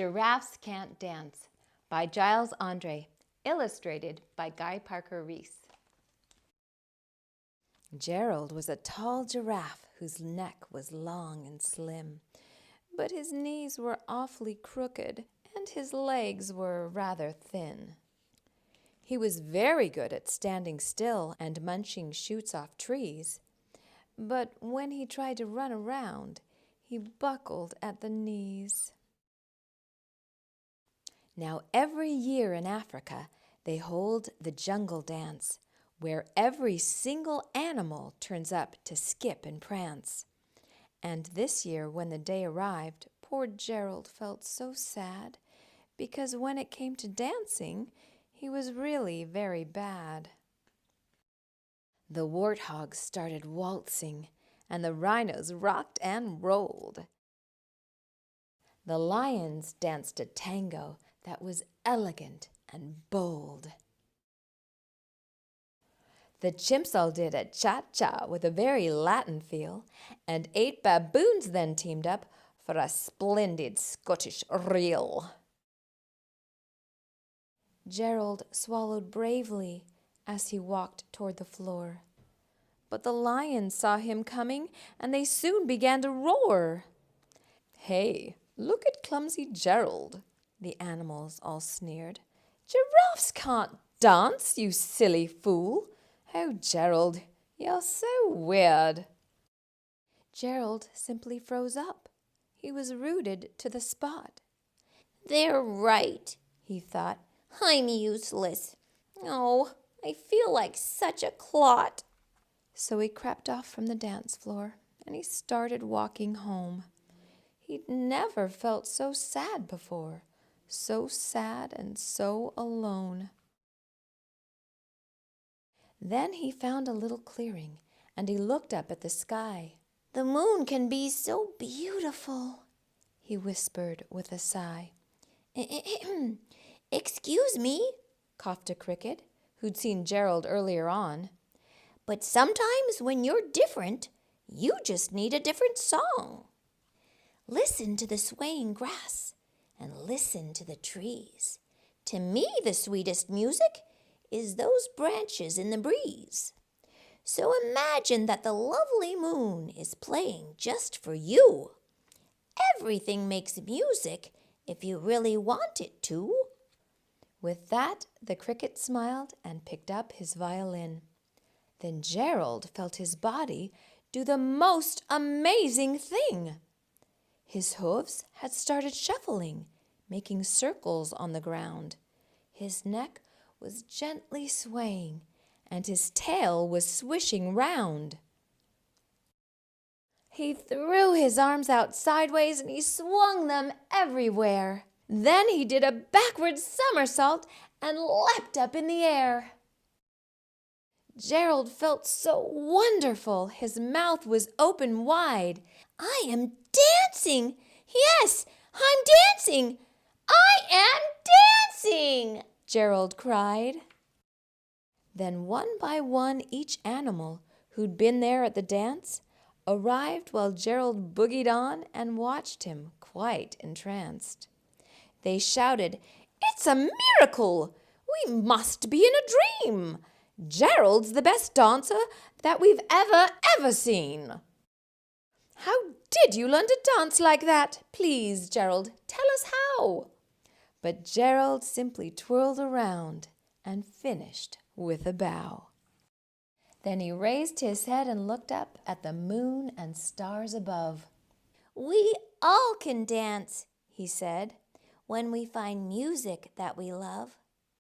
Giraffes Can't Dance by Giles Andre, illustrated by Guy Parker Reese. Gerald was a tall giraffe whose neck was long and slim, but his knees were awfully crooked and his legs were rather thin. He was very good at standing still and munching shoots off trees, but when he tried to run around, he buckled at the knees. Now, every year in Africa, they hold the jungle dance, where every single animal turns up to skip and prance. And this year, when the day arrived, poor Gerald felt so sad, because when it came to dancing, he was really very bad. The warthogs started waltzing, and the rhinos rocked and rolled. The lions danced a tango that was elegant and bold. The chimps all did a cha-cha with a very Latin feel, and 8 baboons then teamed up for a splendid Scottish reel. Gerald swallowed bravely as he walked toward the floor. But the lions saw him coming, and they soon began to roar. "Hey, look at clumsy Gerald," the animals all sneered. "Giraffes can't dance, you silly fool. Oh, Gerald, you're so weird." Gerald simply froze up. He was rooted to the spot. "They're right," he thought. "I'm useless. Oh, I feel like such a clot." So he crept off from the dance floor and he started walking home. He'd never felt so sad before, so sad and so alone. Then he found a little clearing and he looked up at the sky. "The moon can be so beautiful," he whispered with a sigh. "Excuse me," coughed a cricket who'd seen Gerald earlier on. "But sometimes when you're different, you just need a different song. Listen to the swaying grass and listen to the trees. To me, the sweetest music is those branches in the breeze. So imagine that the lovely moon is playing just for you. Everything makes music if you really want it to." With that, the cricket smiled and picked up his violin. Then Gerald felt his body do the most amazing thing. His hooves had started shuffling, making circles on the ground. His neck was gently swaying, and his tail was swishing round. He threw his arms out sideways and he swung them everywhere. Then he did a backward somersault and leapt up in the air. Gerald felt so wonderful. His mouth was open wide. "I am dancing! Yes, I'm dancing! I am dancing!" Gerald cried. Then one by one each animal who'd been there at the dance arrived while Gerald boogied on and watched him, quite entranced. They shouted, "It's a miracle! We must be in a dream! Gerald's the best dancer that we've ever seen." "How did you learn to dance like that? Please, Gerald, tell us how." But Gerald simply twirled around and finished with a bow. Then he raised his head and looked up at the moon and stars above. "We all can dance," he said, "when we find music that we love."